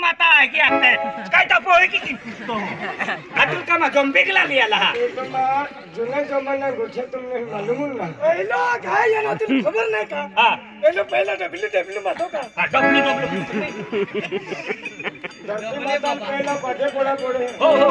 माता है कि आते काय तापो है की तो अतुल का मा गंबेगला लियाला जुना जमाना गोठे तुमने मालूम ना पहिला काय आहे ना तुला खबर नाही का हां पहिला पहिला डब्ल्यू मातो का डब्ल्यू माता पहिला पाठे पडा पडे हो हो